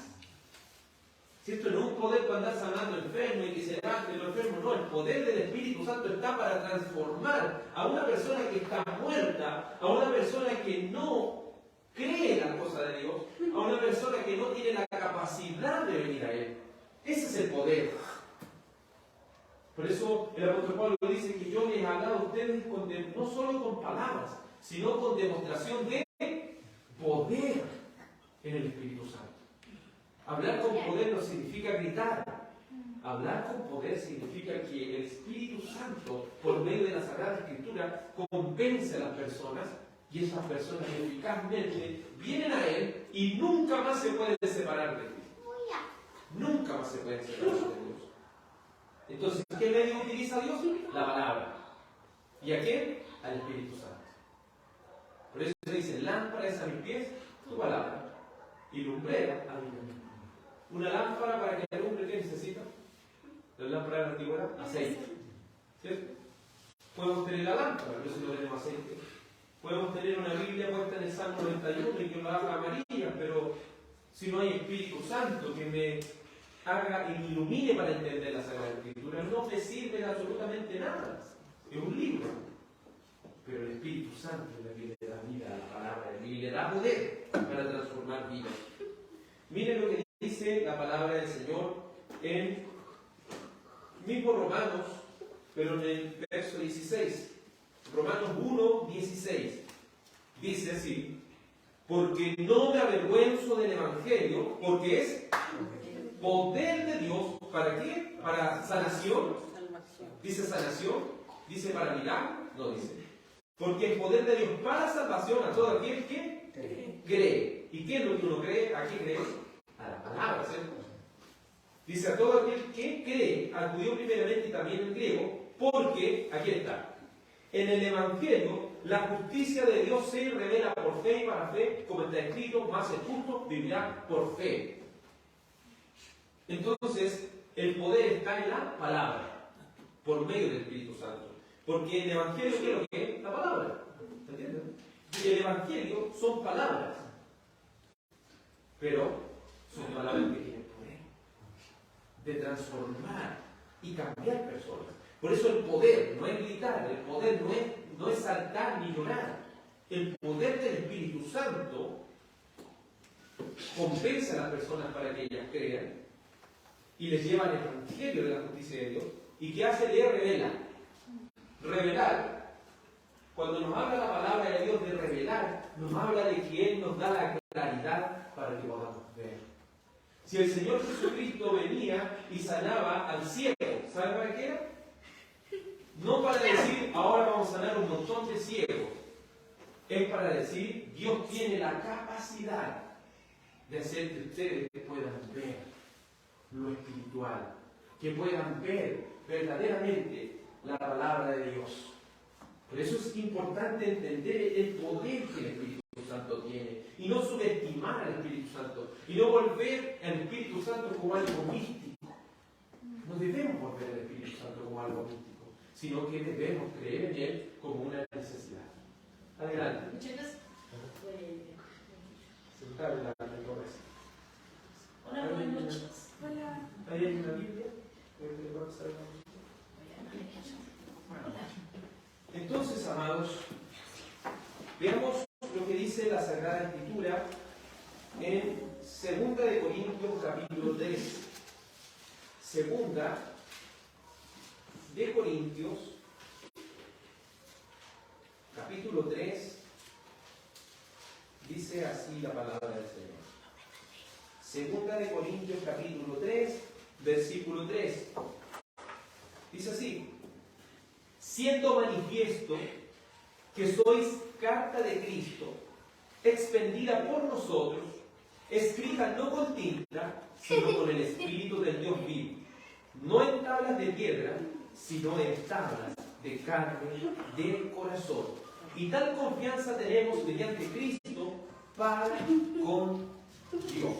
Si esto no es un poder para andar sanando enfermos y que se levanten los enfermos, no, el poder del Espíritu Santo está para transformar a una persona que está muerta, a una persona que no cree en la cosa de Dios, a una persona que no tiene la capacidad de venir a Él. Ese es el poder. Por eso el apóstol Pablo dice que yo les he hablado a ustedes no solo con palabras, sino con demostración de poder en el Espíritu Santo. Hablar con poder no significa gritar. Hablar con poder significa que el Espíritu Santo, por medio de la Sagrada Escritura, convence a las personas, y esas personas eficazmente vienen a Él y nunca más se pueden separar de Él. Nunca más se pueden separar de Dios. Entonces, ¿qué medio utiliza Dios? La palabra. ¿Y a quién? Al Espíritu Santo. Por eso se dice, lámpara es a mis pies tu palabra, y lumbrera a mi camino. Una lámpara para que alumbre, ¿qué necesita? La lámpara de la antigüedad, aceite. ¿Cierto? Podemos tener la lámpara, pero si no tenemos aceite. Podemos tener una Biblia puesta en el Salmo 91 y que la haga amarilla, pero si no hay Espíritu Santo que me haga y me ilumine para entender la Sagrada Escritura, no me sirve de absolutamente nada. Es un libro. Pero el Espíritu Santo es el que le da vida a la palabra y le da poder para transformar vidas. Miren lo que dice la palabra del Señor en mismo Romanos, pero en el verso 16. Romanos 1, 16. Dice así: porque no me avergüenzo del Evangelio, porque es poder de Dios. ¿Para qué? Para sanación. Dice sanación. Dice para milagro. No dice. Porque el poder de Dios para salvación a todo aquel que cree. ¿Y qué es lo que uno cree? ¿A qué cree? A la palabra, ¿cierto? Dice a todo aquel que cree, al judío primeramente y también el griego, porque, aquí está, en el Evangelio la justicia de Dios se revela por fe y para fe, como está escrito, más el justo vivirá por fe. Entonces, el poder está en la palabra, por medio del Espíritu Santo. Porque el Evangelio, ¿qué es lo que es? La palabra. ¿Entiendes? Y el Evangelio son palabras. Pero son palabras que tienen poder de transformar y cambiar personas. Por eso el poder no es gritar, el poder no es saltar ni llorar. El poder del Espíritu Santo convence a las personas para que ellas crean y les lleva al Evangelio de la justicia de Dios. ¿Y qué hace? Le revela. Revelar, cuando nos habla la palabra de Dios de revelar, nos habla de que Él nos da la claridad para que podamos ver. Si el Señor Jesucristo venía y sanaba al ciego, ¿sabe para qué era? No para decir, ahora vamos a sanar un montón de ciegos. Es para decir, Dios tiene la capacidad de hacer que ustedes puedan ver lo espiritual, que puedan ver verdaderamente la palabra de Dios. Por eso es importante entender el poder que el Espíritu Santo tiene y no subestimar al Espíritu Santo y no volver al Espíritu Santo como algo místico. No debemos volver al Espíritu Santo como algo místico, sino que debemos creer en Él como una necesidad. Adelante. Chicas, hola, buenas noches. Hola. ¿Hay una Biblia? Entonces, amados, veamos lo que dice la Sagrada Escritura en 2 de Corintios capítulo 3. 2 de Corintios capítulo 3, dice así la palabra del Señor. 2 de Corintios capítulo 3, versículo 3. Dice así: siendo manifiesto que sois carta de Cristo, expendida por nosotros, escrita no con tinta, sino con el Espíritu del Dios vivo, no en tablas de piedra, sino en tablas de carne del corazón. Y tal confianza tenemos mediante Cristo para con Dios.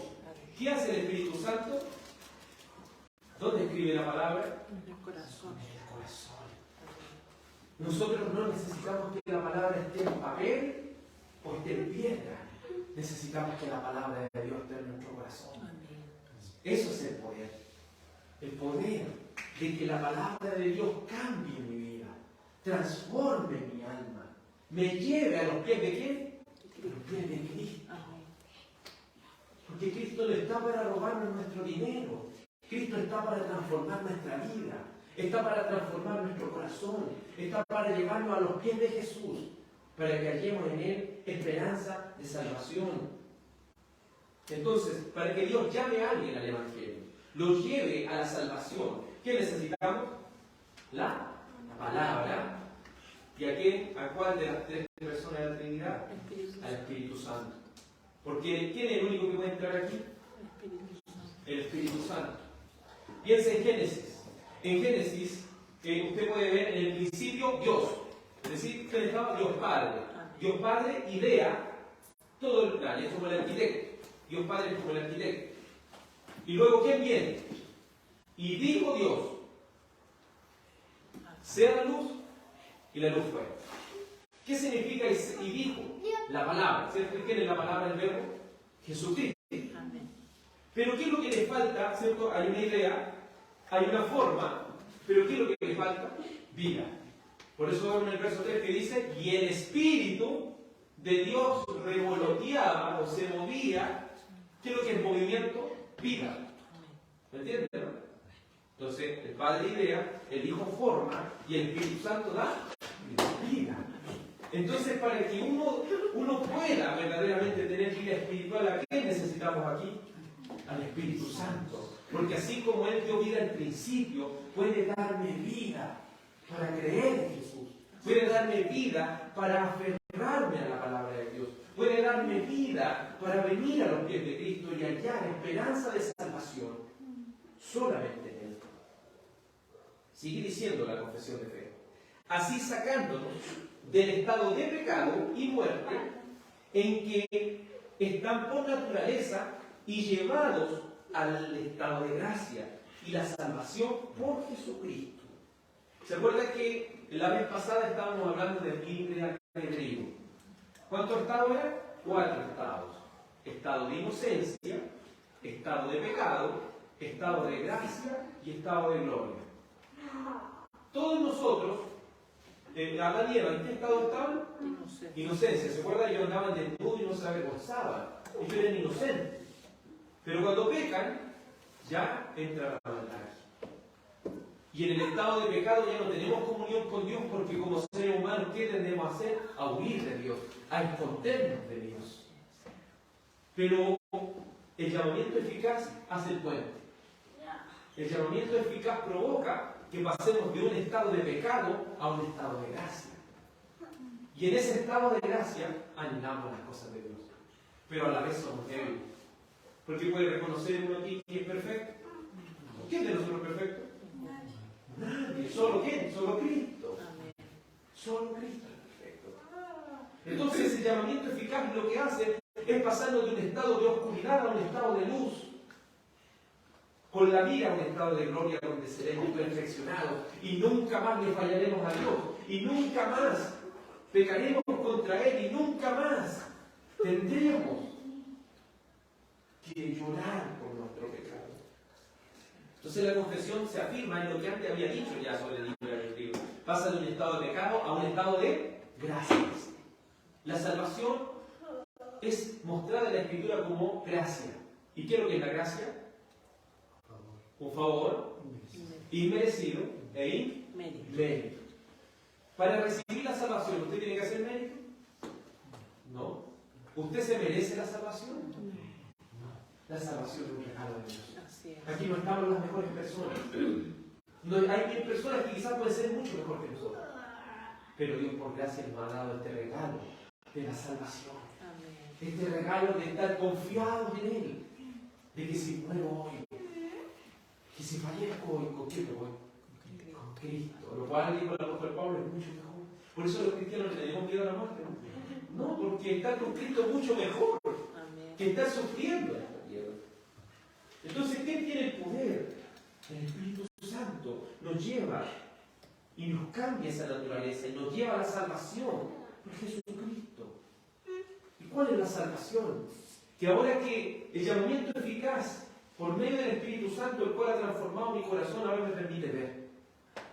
¿Qué hace el Espíritu Santo? ¿Dónde escribe la palabra? En el corazón. En el corazón. Nosotros no necesitamos que la palabra esté en papel o esté en piedra. Necesitamos que la palabra de Dios esté en nuestro corazón. Eso es el poder. El poder de que la palabra de Dios cambie mi vida, transforme mi alma, me lleve a los pies de ¿quién? A los pies de Cristo. Porque Cristo no está para robarnos nuestro dinero. Cristo está para transformar nuestra vida. Está para transformar nuestro corazón. Está para llevarnos a los pies de Jesús, para que hallemos en Él esperanza de salvación. Entonces, para que Dios llame a alguien al Evangelio, lo lleve a la salvación, ¿qué necesitamos? La palabra. ¿Y a quién? ¿A cuál de las tres personas de la Trinidad? Al Espíritu Santo. Porque ¿quién es el único que puede entrar aquí? El Espíritu Santo. Piensa en Génesis. En Génesis, usted puede ver en el principio Dios. Es decir, ¿quién estaba? Dios Padre. Dios Padre idea todo el plan, es como el arquitecto. Dios Padre es como el arquitecto. Y luego, ¿quién viene? Y dijo Dios, sea la luz, y la luz fue. ¿Qué significa y dijo? La palabra. ¿Cierto? ¿Quién es la palabra del verbo? Jesucristo. Pero ¿qué es lo que le falta? ¿Cierto? Hay una idea, hay una forma, pero ¿qué es lo que le falta? Vida. Por eso vemos en el verso 3 que dice, y el Espíritu de Dios revoloteaba o se movía. ¿Qué es lo que es movimiento? Vida. ¿Me entienden? Entonces, el Padre idea, el Hijo forma y el Espíritu Santo da vida. Entonces, para que uno pueda verdaderamente tener vida espiritual, ¿a qué necesitamos aquí? Al Espíritu Santo. Porque así como Él dio vida al principio, puede darme vida para creer en Jesús, Puede darme vida para aferrarme a la palabra de Dios. Puede darme vida para venir a los pies de Cristo y hallar esperanza de salvación solamente en Él. Sigue diciendo la confesión de fe. Así sacándonos del estado de pecado y muerte en que están por naturaleza y llevados al estado de gracia y la salvación por Jesucristo. ¿Se acuerda que la vez pasada estábamos hablando del libre albedrío? ¿Cuántos estados eran? 4 estados. Estado de inocencia, estado de pecado, estado de gracia y estado de gloria. Todos nosotros, Adán y Eva, ¿en qué estado estaban? Inocencia. ¿Se acuerdan? Ellos andaban desnudos y no se avergonzaban. Ellos eran inocentes. Pero cuando pecan, ya entra la maldad. Y en el estado de pecado ya no tenemos comunión con Dios porque como seres humanos, ¿qué tendemos a hacer? A huir de Dios, a escondernos de Dios. Pero el llamamiento eficaz hace el puente. El llamamiento eficaz provoca que pasemos de un estado de pecado a un estado de gracia. Y en ese estado de gracia anhelamos las cosas de Dios. Pero a la vez somos débiles. Porque puede reconocer uno aquí que es perfecto. ¿Quién de nosotros es perfecto? Nadie. ¿Solo quién? Solo Cristo. Solo Cristo es perfecto. Entonces el llamamiento eficaz lo que hace es pasarnos de un estado de oscuridad a un estado de luz. Con la vida a un estado de gloria donde seremos perfeccionados y nunca más le fallaremos a Dios y nunca más pecaremos contra Él y nunca más tendremos que llorar por nuestro pecado. Entonces la confesión se afirma en lo que antes había dicho ya sobre el libre albedrío. Pasa de un estado de pecado a un estado de gracias. La salvación es mostrada en la Escritura como gracia. ¿Y qué es lo que es la gracia? Un favor inmerecido e inmérito. Para recibir la salvación, ¿usted tiene que hacer mérito? No. ¿Usted se merece la salvación? No. La salvación es un regalo de Dios. Aquí no estamos las mejores personas. No, hay personas que quizás pueden ser mucho mejor que nosotros. Pero Dios por gracia nos ha dado este regalo de la salvación. Este regalo de estar confiados en Él. De que si muero hoy, que si fallezco hoy, ¿con quién me voy? Con Cristo. Lo cual dijo el apóstol Pablo es mucho mejor. Por eso los cristianos le tenemos miedo a la muerte. No, porque estar con Cristo es mucho mejor que estar sufriendo en esta tierra. Entonces, ¿quién tiene el poder? El Espíritu Santo nos lleva y nos cambia esa naturaleza y nos lleva a la salvación por Jesucristo. ¿Y cuál es la salvación? Que ahora que el llamamiento eficaz por medio del Espíritu Santo, el cual ha transformado mi corazón, ahora me permite ver.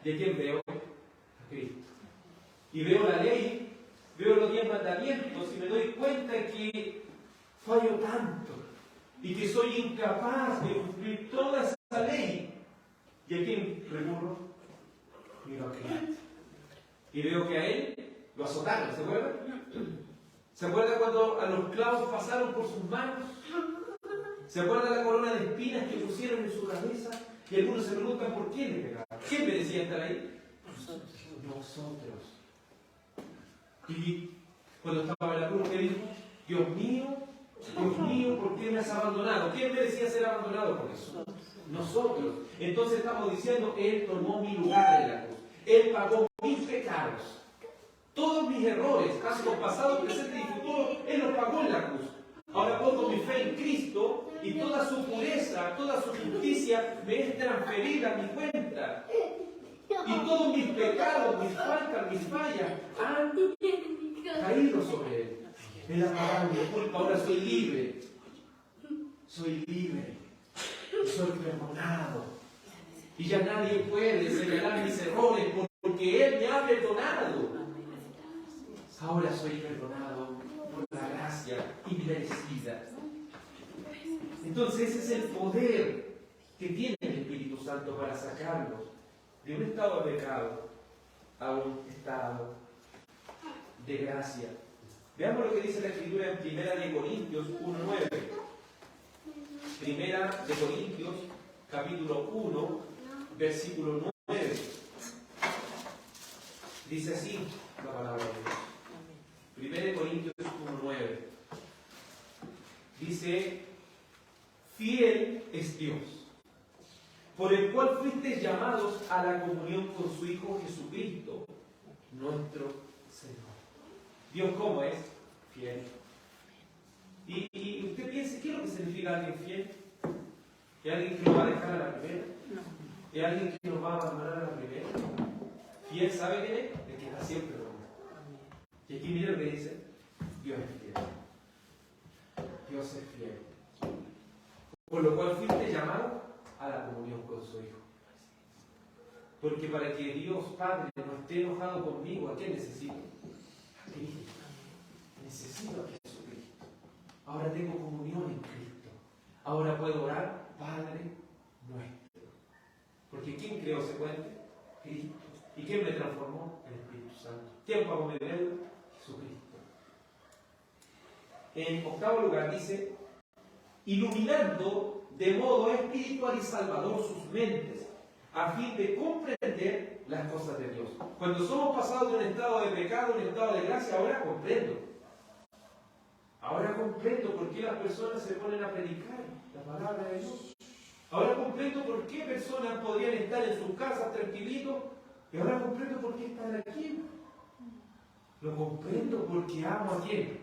¿De quién veo? A Cristo. Y veo la ley, veo los 10 mandamientos y me doy cuenta que fallo tanto y que soy incapaz de cumplir toda esa ley. ¿Y a quién recurro? Miro a Cristo. Y veo que a Él lo azotaron, ¿se acuerdan? ¿Se acuerdan cuando a los clavos pasaron por sus manos? ¿Se acuerdan la corona de espinas que pusieron en su cabeza? Y algunos se preguntan por qué le pegaron. ¿Quién merecía estar ahí? Nosotros. Y cuando estaba en la cruz, ¿qué dijo? Dios mío, ¿por qué me has abandonado? ¿Quién merecía ser abandonado por eso? Nosotros. Entonces estamos diciendo, Él tomó mi lugar en la cruz. Él pagó mis pecados. Todos mis errores, tanto pasado, presente y futuro, Él los pagó en la cruz. Ahora pongo mi fe en Cristo y toda su pureza, toda su justicia me es transferida a mi cuenta. Y todos mis pecados, mis faltas, mis fallas han caído sobre Él. Él ha pagado mi culpa, ahora soy libre. Soy libre. Soy perdonado. Y ya nadie puede señalar mis errores porque Él me ha perdonado. Ahora soy perdonado por la gracia inmerecida. Entonces ese es el poder que tiene el Espíritu Santo para sacarnos de un estado de pecado a un estado de gracia. Veamos lo que dice la Escritura en 1 Corintios 1:9. 1 Corintios capítulo 1, versículo 9. Dice así la palabra de Dios. 1 Corintios 1:9. Dice, fiel es Dios, por el cual fuisteis llamados a la comunión con su Hijo Jesucristo, nuestro Señor. Dios, ¿cómo es? Fiel. Y usted piense, ¿qué es lo que significa alguien fiel? ¿Es alguien que nos va a dejar a la primera? ¿Es alguien que nos va a abandonar a la primera? Fiel, ¿sabe quién es? El que está siempre con nosotros. Y aquí mira lo que dice, Dios es fiel. Dios es fiel. Por lo cual fuiste llamado a la comunión con su Hijo. Porque para que Dios Padre no esté enojado conmigo, ¿a qué necesito? A Cristo. Necesito a Jesucristo. Ahora tengo comunión en Cristo. Ahora puedo orar, Padre nuestro. Porque ¿quién creó ese puente? Cristo. ¿Y quién me transformó? El Espíritu Santo. ¿Quién pagó mi deuda? Jesucristo. En octavo lugar dice, iluminando de modo espiritual y salvador sus mentes, a fin de comprender las cosas de Dios. Cuando somos pasados de un estado de pecado a un estado de gracia, ahora comprendo. Ahora comprendo por qué las personas se ponen a predicar la palabra de Dios. Ahora comprendo por qué personas podrían estar en sus casas tranquilitos, y ahora comprendo por qué están aquí. Lo comprendo porque amo a quién?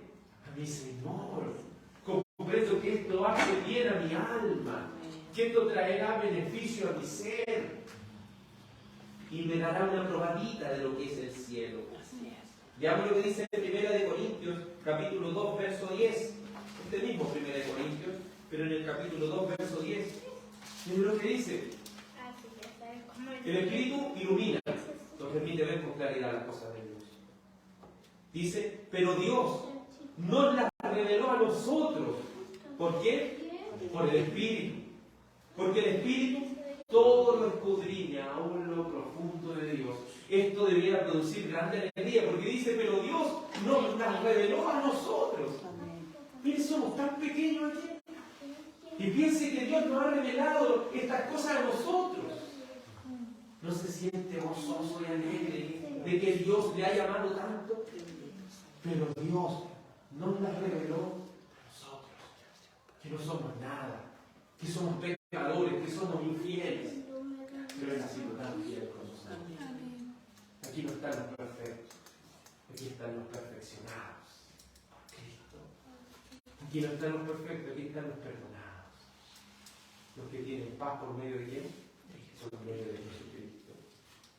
A mi Señor. Comprendo que esto hace bien a mi alma, que esto traerá beneficio a mi ser y me dará una probadita de lo que es el cielo. Veamos lo que dice en 1 Corintios, capítulo 2, verso 10. Este mismo 1 Corintios, pero en el capítulo 2, verso 10. Miren lo que dice. El Espíritu ilumina, nos permite ver con claridad las cosas de Dios. Dice, pero Dios nos las reveló a nosotros. ¿Por qué? Por el Espíritu. Porque el Espíritu todo lo escudriña, aún lo profundo de Dios. Esto debiera producir grande alegría, porque dice, pero Dios nos las reveló a nosotros. Miren, somos tan pequeños aquí. Y piense que Dios nos ha revelado estas cosas a nosotros. ¿No se siente gozoso y alegre de que Dios le ha llamado tanto? Pero Dios nos las reveló a nosotros. Que no somos nada, que somos pecadores, que somos infieles. Pero Él ha sido tan fiel con nosotros. Aquí no están los perfectos, aquí están los perfeccionados por Cristo. Aquí no están los perfectos, aquí están los perdonados. Los que tienen paz por medio de quién? Por medio de Jesucristo.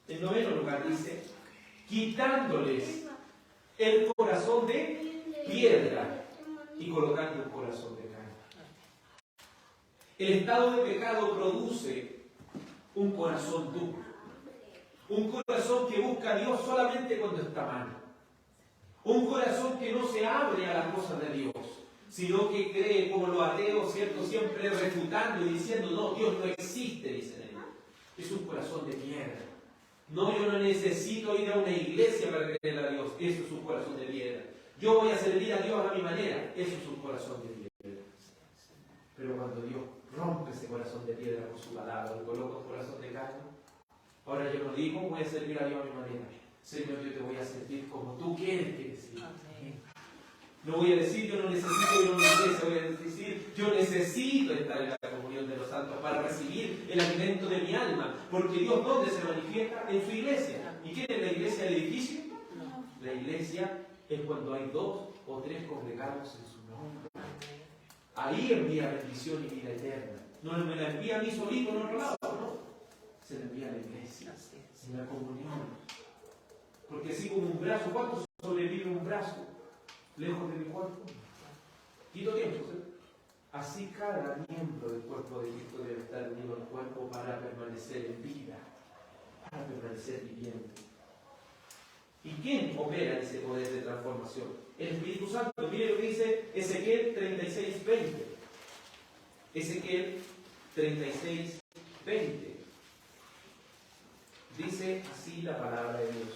En noveno lugar dice, quitándoles el corazón de piedra y colocando un corazón de carne. El estado de pecado produce un corazón duro. Un corazón que busca a Dios solamente cuando está mal. Un corazón que no se abre a las cosas de Dios, sino que cree como los ateos, ¿cierto? Siempre refutando y diciendo, no, Dios no existe, dicen ellos. Es un corazón de piedra. No, yo no necesito ir a una iglesia para creer a Dios. Eso es un corazón de piedra. Yo voy a servir a Dios a mi manera. Eso es un corazón de piedra. Pero cuando Dios rompe ese corazón de piedra con su palabra, le coloca un corazón de carne, ahora yo no digo, voy a servir a Dios a mi manera. Señor, yo te voy a servir como tú quieres que te sirva. No voy a decir, yo no necesito ir a una iglesia, voy a decir, yo necesito estar en la comunión de los santos para recibir el alimento de mi alma. Porque Dios, ¿dónde se manifiesta? En su iglesia. ¿Y qué es la iglesia del edificio? La iglesia es cuando hay 2 o 3 congregados en su nombre. Ahí envía bendición y vida eterna. No me la envía a mí solito en otro lado, no. Se la envía a la iglesia, en la comunión. Porque así como un brazo, ¿cuánto sobrevive un brazo lejos de mi cuerpo? Quito tiempo, ¿sí? Así cada miembro del cuerpo de Cristo debe estar unido al cuerpo para permanecer en vida, para permanecer viviente. ¿Y quién opera ese poder de transformación? El Espíritu Santo. Mire lo que dice Ezequiel 36:20. Ezequiel 36:20. Dice así la palabra de Dios.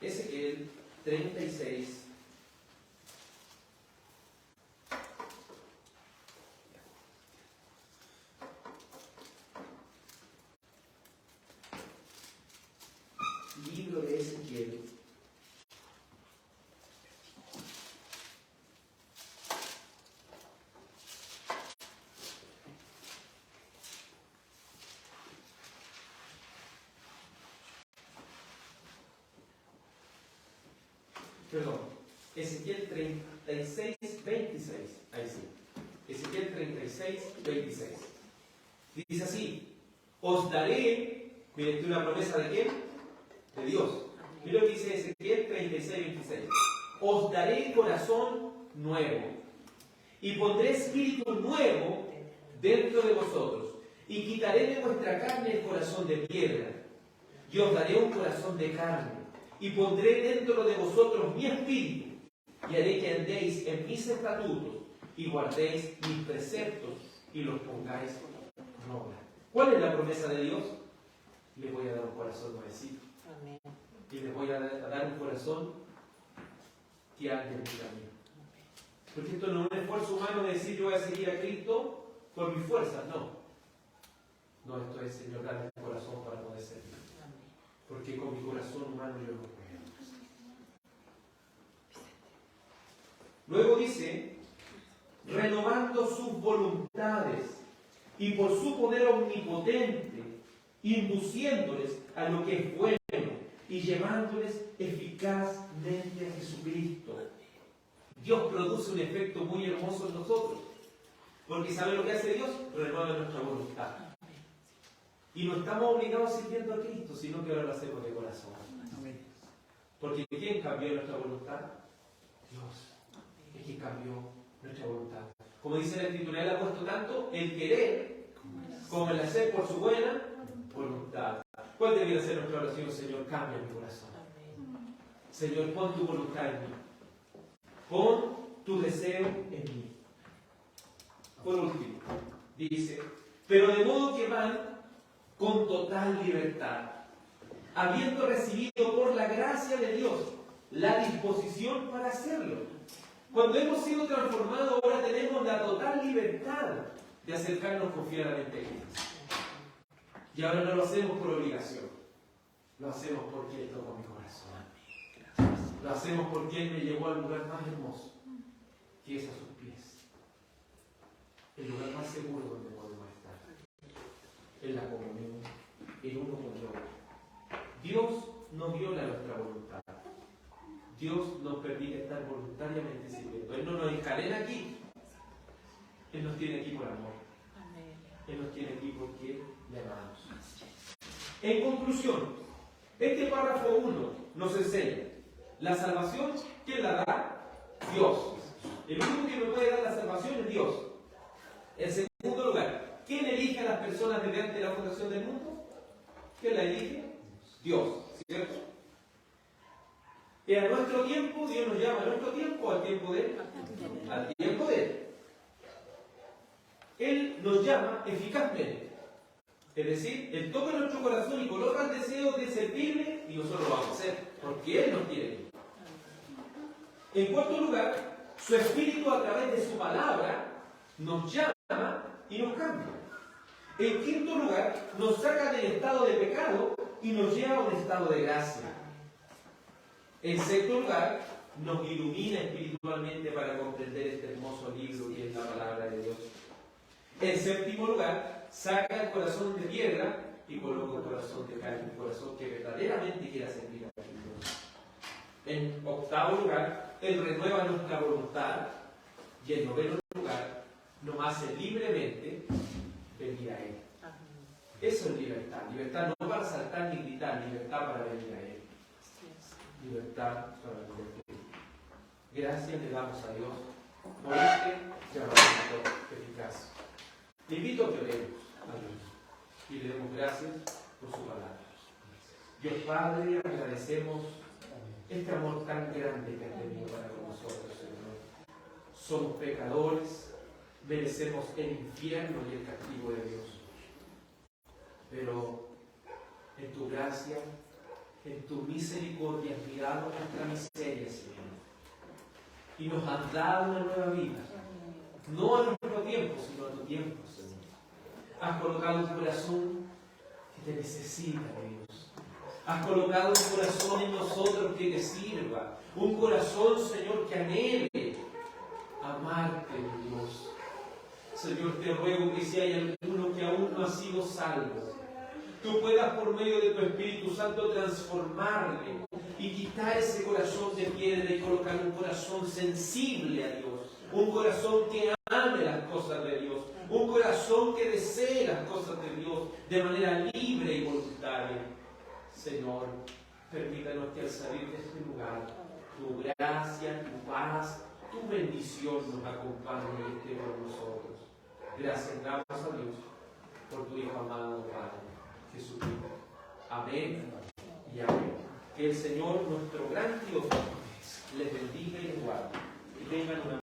Ezequiel 36. Ezequiel 36, 26. Ahí sí. Ezequiel 36, 26. Dice así: os daré, miren, una promesa de quién? De Dios. Mira lo que dice Ezequiel 36, 26. Os daré corazón nuevo y pondré espíritu nuevo dentro de vosotros y quitaré de vuestra carne el corazón de piedra y os daré un corazón de carne y pondré dentro de vosotros mi espíritu y haré que andéis en mis estatutos y guardéis mis preceptos y los pongáis en obra. ¿Cuál es la promesa de Dios? Les voy a dar un corazón nuevecito. Amén. Y les voy a dar un corazón que ande en mi camino. Porque esto no es un esfuerzo humano de decir yo voy a seguir a Cristo por mis fuerzas, no. No, esto es, Señor, dame el corazón para poder servir. Porque con mi corazón humano yo no puedo. Luego dice, renovando sus voluntades y por su poder omnipotente, induciéndoles a lo que es bueno y llevándoles eficazmente a Jesucristo. Dios produce un efecto muy hermoso en nosotros. Porque ¿sabe lo que hace Dios? Renueva nuestra voluntad. Y no estamos obligados sirviendo a Cristo, sino que ahora lo hacemos de corazón. Porque ¿quién cambió nuestra voluntad? Dios. Es quien cambió nuestra voluntad. Como dice la Escritura, Él ha puesto tanto el querer como el hacer por su buena voluntad. ¿Cuál debería ser nuestra oración? Señor, cambia mi corazón. Señor, pon tu voluntad en mí. Pon tu deseo en mí. Por último, dice, pero de modo que van con total libertad, habiendo recibido por la gracia de Dios la disposición para hacerlo. Cuando hemos sido transformados, ahora tenemos la total libertad de acercarnos confiadamente a Cristo. Y ahora no lo hacemos por obligación, lo hacemos porque Él tocó mi corazón. Lo hacemos porque Él me llevó al lugar más hermoso, que es a sus pies. El lugar más seguro donde podemos estar. En la comunión, en uno con el otro. Dios no viola nuestra voluntad. Dios nos permite estar voluntariamente sirviendo. Él no nos encadena aquí. Él nos tiene aquí por amor. Él nos tiene aquí porque le amamos. En conclusión, este párrafo 1 nos enseña la salvación. ¿Quién la da? Dios. El único que me puede dar la salvación es Dios. En segundo lugar, ¿quién elige a las personas mediante la fundación del mundo? ¿Quién la elige? Dios, ¿cierto? Y a nuestro tiempo, Dios nos llama a nuestro tiempo, al tiempo de Él. Al tiempo de Él. Él nos llama eficazmente. Es decir, Él toca nuestro corazón y coloca el deseo de servirle y nosotros lo vamos a hacer, porque Él nos tiene. En cuarto lugar, su Espíritu a través de su palabra nos llama y nos cambia. En quinto lugar, nos saca del estado de pecado y nos lleva a un estado de gracia. En sexto lugar, nos ilumina espiritualmente para comprender este hermoso libro que es la palabra de Dios. En séptimo lugar, saca el corazón de piedra y coloca un corazón de carne, un corazón que verdaderamente quiera servir a Dios. En octavo lugar, Él renueva nuestra voluntad y en noveno lugar, nos hace libremente venir a Él. Eso es libertad. Libertad no para saltar ni gritar, libertad para venir a Él. Libertad para venir a Él. Gracias le damos a Dios por este llamamiento eficaz. Le invito a que oremos a Dios y le demos gracias por su palabra. Dios Padre, agradecemos este amor tan grande que has tenido para con nosotros, Señor. Somos pecadores, merecemos el infierno y el castigo de Dios. Pero en tu gracia, en tu misericordia, has mirado nuestra miseria, Señor. Y nos has dado una nueva vida. No a nuestro tiempo, sino a tu tiempo, Señor. Has colocado un corazón que te necesita, Dios. Has colocado un corazón en nosotros que te sirva. Un corazón, Señor, que anhele amarte, Dios. Señor, te ruego que si hay alguno que aún no ha sido salvo, tú puedas por medio de tu Espíritu Santo transformarle y y quitar ese corazón de piedra y colocar un corazón sensible a Dios, un corazón que ame las cosas de Dios, un corazón que desee las cosas de Dios de manera libre y voluntaria. Señor, permítanos que al salir de este lugar, tu gracia, tu paz, tu bendición nos acompañe y esté con nosotros. Gracias damos a Dios por tu Hijo amado, Padre Jesucristo. Amén y amén. Que el Señor, nuestro gran Dios, les bendiga y les guarde. Y tengan una